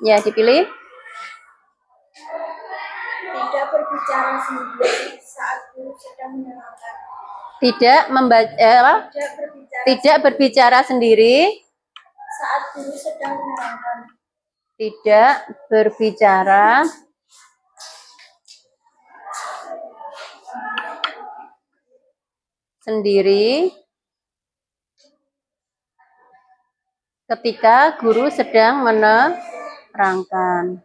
Speaker 1: Ya, dipilih.
Speaker 3: Tidak berbicara sendiri saat guru sedang menerangkan.
Speaker 1: Tidak membaca, tidak berbicara sendiri
Speaker 3: saat guru sedang menerangkan.
Speaker 1: Tidak berbicara sendiri ketika guru sedang menerangkan.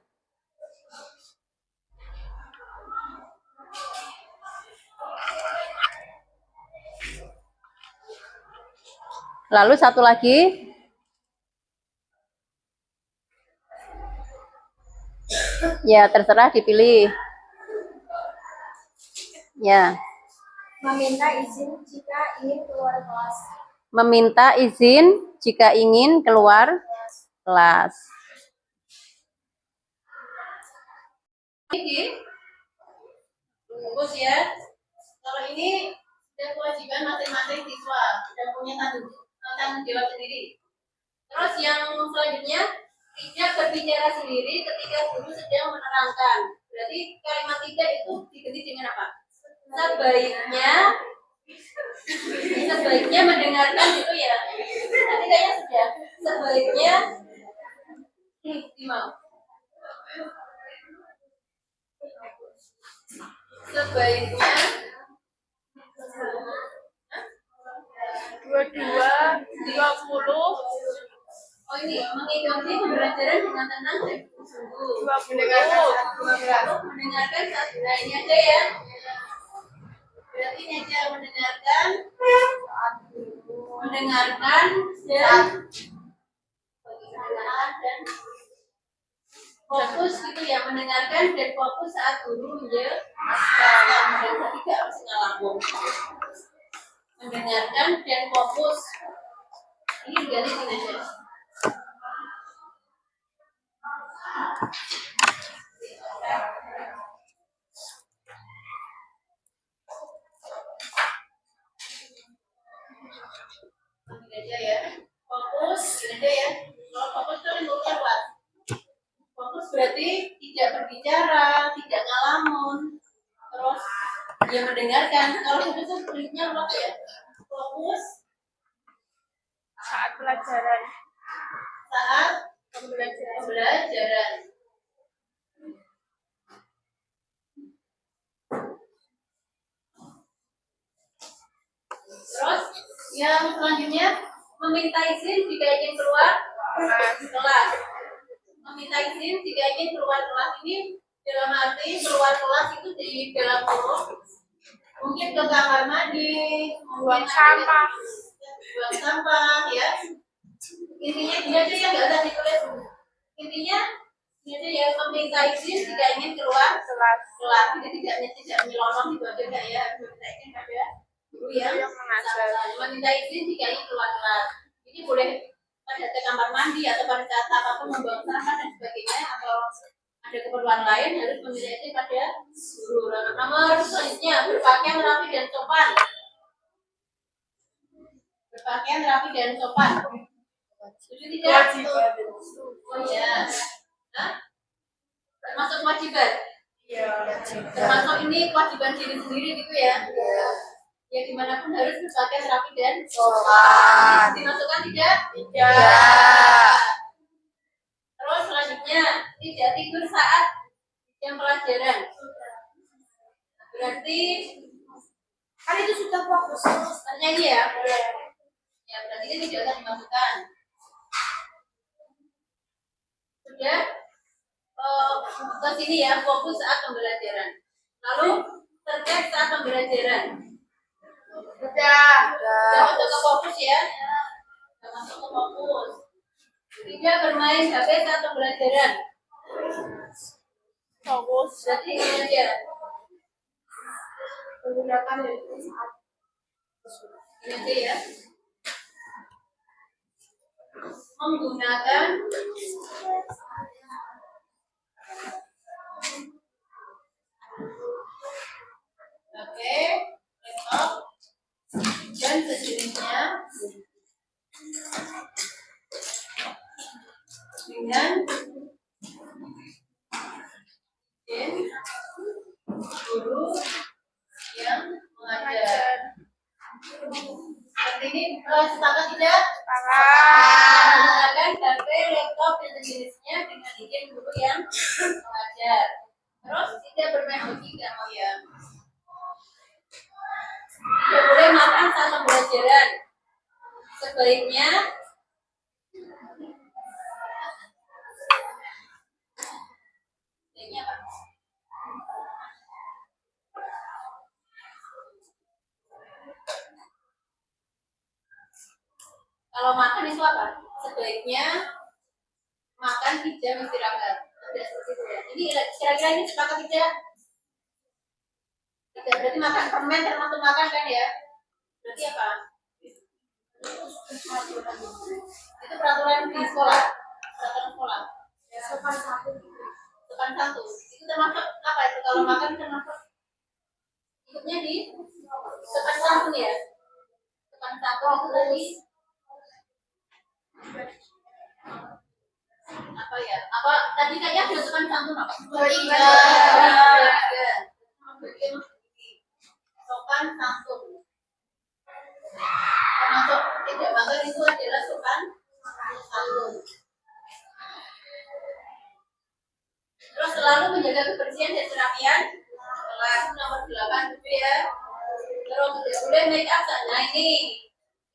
Speaker 1: Lalu satu lagi. Ya, terserah dipilih. Ya.
Speaker 3: Meminta izin jika ingin keluar kelas.
Speaker 1: Meminta izin jika ingin keluar kelas. Ini rumus ya. Kalau ini sudah kewajiban masing-masing siswa, sudah punya tanggung jawab sendiri. Terus yang selanjutnya, tidak berbicara sendiri ketika guru sedang menerangkan. Berarti kalimat tidak itu diganti dengan apa? Sebaiknya mendengarkan gitu ya. Nanti kayaknya sudah. Sebaiknya mau. Sebaiknya
Speaker 2: 22, 20.
Speaker 1: Oh ini mengikuti pembelajaran dengan tenang dan sungguh. Mendengarkan satu. Nah ini aja ya. Berarti ini aja mendengarkan dan fokus gitu ya, mendengarkan dan fokus saat guru menjelaskan. Dan ketiga harus ngelakuin. Mendengarkan dan fokus. Ini berarti ini aja. Ini aja ya. Fokus, ini aja ya. Kalau fokus itu lingkupnya luas. Fokus berarti tidak berbicara, tidak ngalamun.
Speaker 2: dia mendengarkan. Kalau itu berikutnya apa ya? Fokus
Speaker 3: Saat pelajaran.
Speaker 2: saat pembelajaran. Terus yang selanjutnya meminta izin jika ingin keluar kelas. Meminta izin jika ingin keluar kelas ini dalam arti keluar kelas itu di dalam kurung, mungkin ke kamar mandi, buang sampah, ya. Intinya dia aja yang nggak usah ditulis. Intinya dia aja yang meminta izin jika ingin keluar kelas. Jadi tidak menyelonong itu aja enggak ya. Meminta izin pada guru yang mengajar. Meminta izin jika ingin keluar kelas. Ini boleh pada kamar mandi atau pada saat apapun membuang sampah dan sebagainya, atau ada keperluan lain harus meminta izin pada guru. Nomor selanjutnya berpakaian rapi dan sopan. Berpakaian rapi dan sopan. Setuju tidak? Oh ya. Hah? Termasuk kewajiban? Iya. Termasuk ini kewajiban diri sendiri gitu ya? Iya. Ya dimanapun harus berpakaian rapi dan sopan. Dimasukkan tidak? Tidak. Terus selanjutnya tidak tidur saat jam pelajaran. Berarti kan itu sudah fokus. Tanya ini ya? Ya berarti ini tidak akan dimasukkan. Sudah ke sini ya, fokus saat pembelajaran. Lalu terkait saat pembelajaran. Sudah masuk ke fokus ya. Sudah masuk ke fokus. Tidak bermain HP saat pembelajaran. Fokus. Berarti ini aja. Menggunakan saat. Ini aja ya. Menggunakan laptop dan sejenisnya dengan izin guru yang mengajar. Seperti ini, sepakat tidak? Menggunakan HP, laptop dan sejenisnya dengan izin guru yang mengajar. Terus tidak bermain hobi, nggak mau ya? Tidak boleh makan saat pembelajaran. Sebaiknya apa? Kalau makan itu apa? Sebaiknya makan di jam istirahat. Tidak seperti itu ya. Ini kira-kira ini sepakat tidak? Tidak, berarti makan permen termasuk makan kan ya? Berarti apa? Itu peraturan di sekolah. Peraturan sekolah. Sopan satu. Itu termasuk apa itu? Kalau makan termasuk ikutnya di sopan satu ya? Sopan satu itu tadi apa ya? Apa tadi kayaknya ada sopan satu apa? Iya. Sopan santun. Termasuk tidak bangga itu adalah sopan santun. Terus selalu menjaga kebersihan dan kerapian kelas. Nomor 8 itu ya. Terus tidak boleh make up saat ini.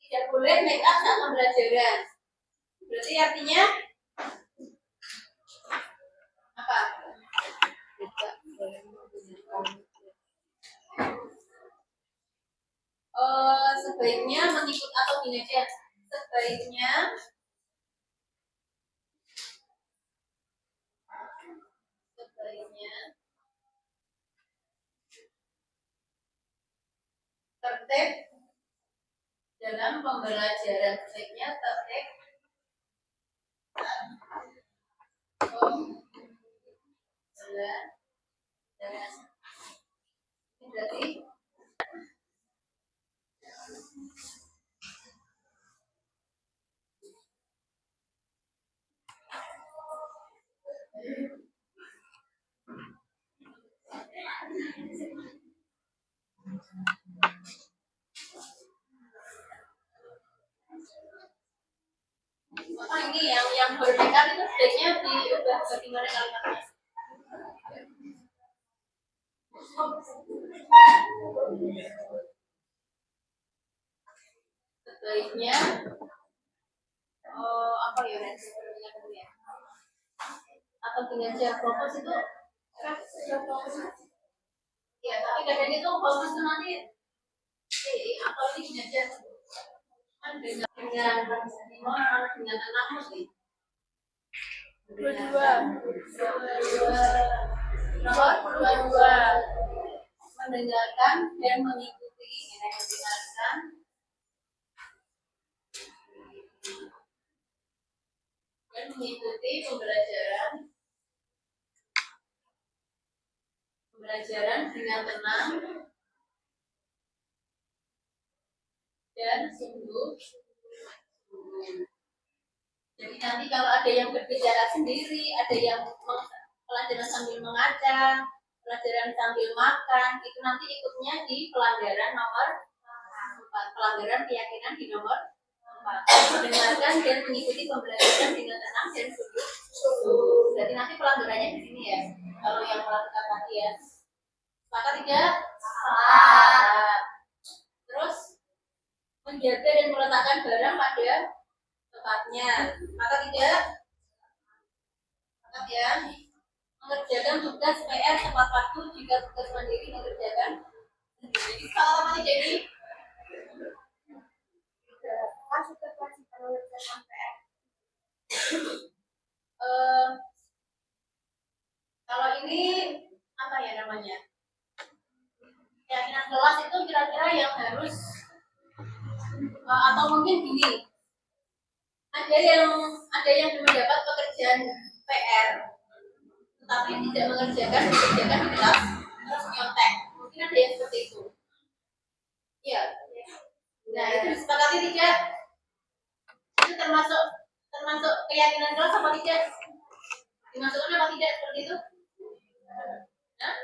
Speaker 2: Tidak boleh make up saat pembelajaran. Berarti artinya apa? Sebaiknya mengikut atau gini aja. Sebaiknya tertib dalam pembelajaran. Sebaiknya tertib pembelajaran. Ini berarti
Speaker 1: yang bertekad itu sebaiknya diubah bagaimana kalimatnya? Sebaiknya apa ya Ren? Atau dengan siap fokus itu ya, tapi kadang itu fokus itu nanti atau ini gini aja kan dengan tenang sih dua mendengarkan dan mengikuti mendengarkan dan mengikuti pembelajaran dengan tenang dan sungguh. Jadi nanti kalau ada yang berbicara sendiri, ada yang pelajaran sambil mengaca, pelajaran sambil makan, itu nanti ikutnya di pelanggaran nomor 4, pelanggaran keyakinan di nomor 4. Mendengarkan dan mengikuti pembelajaran dengan tenang dan sungguh. Berarti nanti pelanggarannya di sini ya. Kalau yang melakukan tadi ya. Maka tidak terus menjaga dan meletakkan barang pada tempatnya. Maka tidak ya mengerjakan tugas PR tepat waktu jika tugas mandiri mengerjakan sendiri. Jadi kalau apa jadi
Speaker 3: Masuk ke kewajiban mengerjakan PR.
Speaker 1: kalau ini apa ya namanya? Keyakinan kelas itu kira-kira yang harus atau mungkin gini. Ada yang mendapat pekerjaan PR tetapi tidak mengerjakan di kelas terus nyontek. Mungkin ada yang seperti itu. Iya. Nah, itu disepakati tidak? Itu termasuk keyakinan kelas apa tidak? Dimasukkan apa tidak seperti itu? Nah?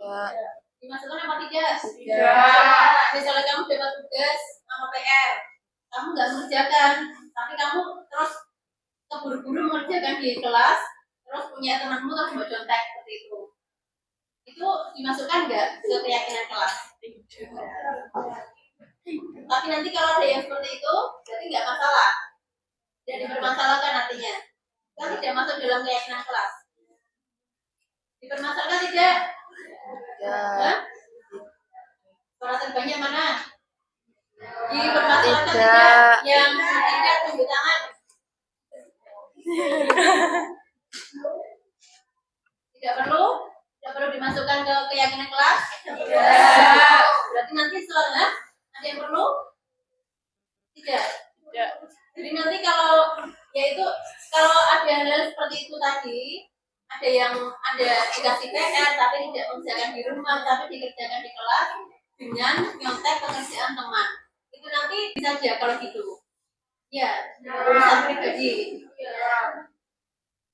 Speaker 1: Ya. Dimasukkan apa tidak? Tidak. Misalnya kamu dapat tugas sama PR, kamu nggak mengerjakan, tapi kamu terus keburu-buru mengerjakan di kelas, terus punya temanmu terus mau contek seperti itu. Itu dimasukkan nggak ke keyakinan kelas? Tapi nanti kalau ada yang seperti itu, berarti nggak masalah. Tidak dipermasalahkan artinya. Kan tidak masuk dalam keyakinan kelas. Dipermasalahkan tidak? Tidak. Suara terbanyak mana? Dipermasalahkan tidak? Yang tidak tunjuk tangan. Tidak perlu dimasukkan ke keyakinan kelas? Tidak. Berarti nanti setelah ada yang perlu? Tidak. Jadi nanti kalau ada hal seperti itu tadi, ada dikasih PR tapi tidak mengerjakan di rumah tapi dikerjakan di kelas dengan nyontek pekerjaan teman. Itu nanti bisa aja kalau gitu. Ya, urusan pribadi.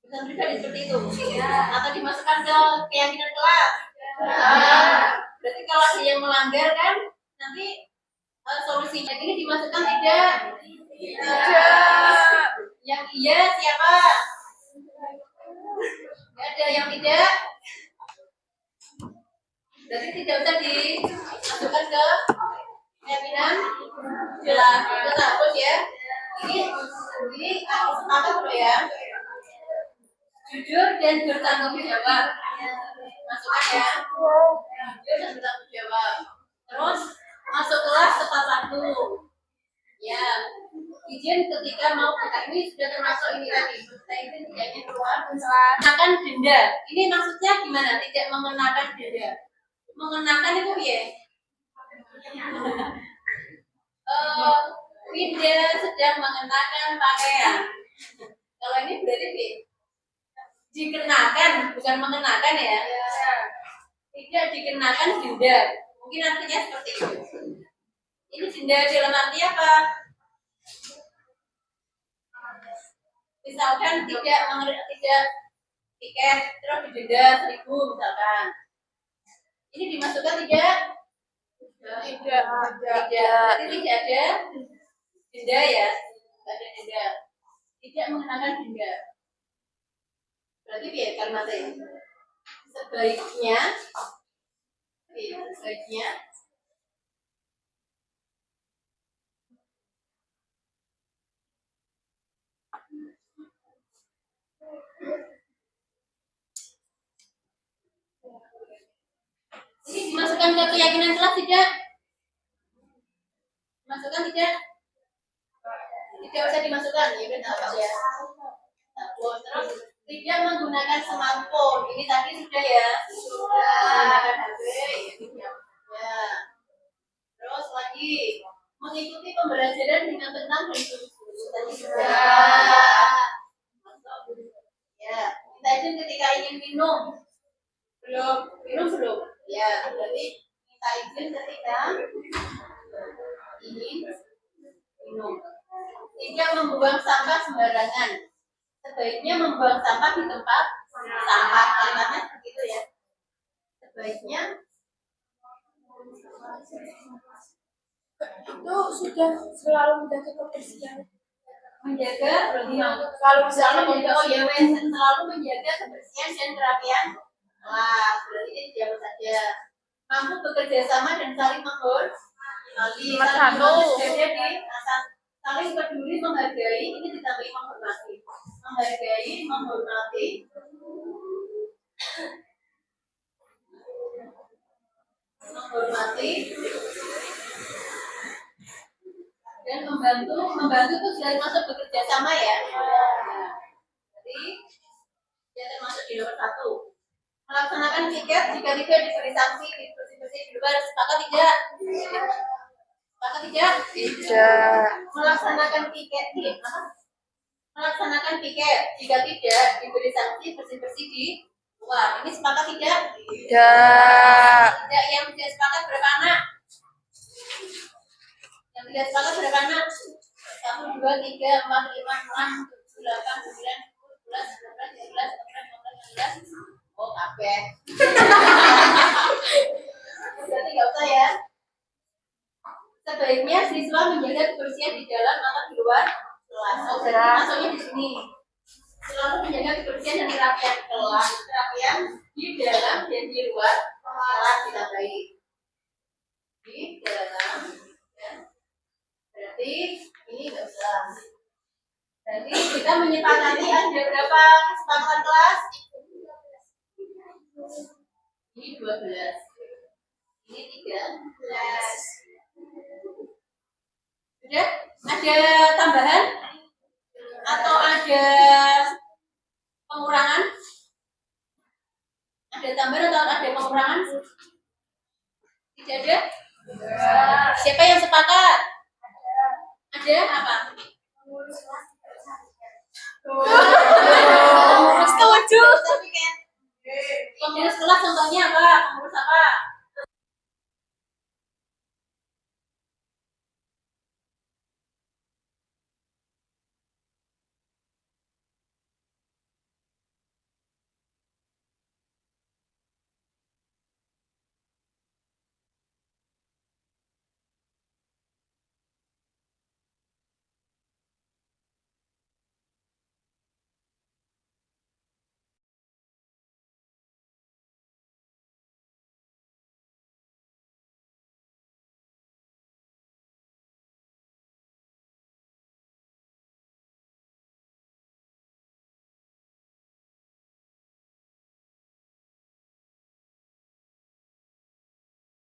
Speaker 1: Urusan pribadi seperti itu. Atau dimasukkan ke keyakinan kelas. Berarti kalau ada yang melanggar kan nanti solusinya ini dimasukkan tidak? Yang iya siapa? Tidak ada yang tidak. Berarti tidak usah dimasukkan ke keyakinan jelas. Kita hapus ya. Ini aku sepakat dulu ya. Jujur dan bertanggung jawab. Masukkan ya. Jujur dan bertanggung jawab. Terus masuk kelas tepat waktu. Ya, izin ketika mau buka ini sudah termasuk ini tadi. Kita izin tidaknya keluar. Mengenakan denda. Ini maksudnya gimana? Tidak mengenakan denda. Mengenakan itu ya. Tidak sedang mengenakan pakaian. Kalau ini berarti dikenakan, bukan mengenakan ya. Tidak dikenakan denda. Mungkin artinya seperti itu. Ini denda dalam arti apa? Misalkan tidak tiket terus didenda 1.000 misalkan. Ini dimasukkan tidak? Tidak. Jadi tidak ada denda ya. Tidak ada denda.
Speaker 2: tidak mengenakan denda. Berarti biar kalimatnya sebaiknya ini dimasukkan ke keyakinan kelas tidak? Dimasukkan tidak? Tidak usah dimasukkan, ya benar ya. Terus tidak menggunakan smartphone. Ini tadi sudah ya. Menggunakan HP, ya. Terus lagi mengikuti pembelajaran dengan tenang dan sungguh-sungguh. Tadi sudah. Ya, kita izin ketika ingin minum. Belum. Ya, berarti kita izin ketika ingin minum. Tidak membuang sampah sembarangan. Sebaiknya membuang sampah di tempat sampah. Kalimatnya seperti itu ya. Sebaiknya
Speaker 3: Itu sudah selalu menjaga kebersihan.
Speaker 2: menjaga selalu menjaga selalu menjaga kebersihan dan kerapian. Wah, berarti ini diam saja. Mampu bekerja sama dan saling menghormati. Saling peduli, menghargai, ini ditambahi menghormati. Menghargai, menghormati, dan membantu itu sudah termasuk bekerja sama ya. Jadi dia termasuk di nomor 1. Melaksanakan tiket jika tidak diberi sanksi bersih-bersih di luar. Sepakat tidak? Tidak. Melaksanakan tiket Melaksanakan tiket jika tidak diberi sanksi bersih-bersih di luar. Ini sepakat tidak? Tidak. Yang tidak sepakat berapa anak? Yang tidak sepakat berapa anak? 1, 2, 3, 4, 5, 6, 7, 8, 9, 10, 11, 12, 13, 14, 15, 16, 17. Oh, kabeh. Berarti nggak usah ya. Sebaiknya siswa menjaga kebersihan di dalam atau di luar kelas. Oh, berarti masuknya di sini. Selalu menjaga kebersihan dan kerapian kelas, kerapian di dalam dan di luar kelas ditambahi. Di dalam, ya. Berarti ini nggak usah. Jadi kita menyepakati ada berapa kesepakatan kelas? Ini 12. Ini 13. Sudah? Ada tambahan? Atau ada pengurangan? Ada tambahan atau ada pengurangan? Tidak ada? Siapa yang sepakat? Ada apa? Setuju. Pengurus kelas contohnya apa?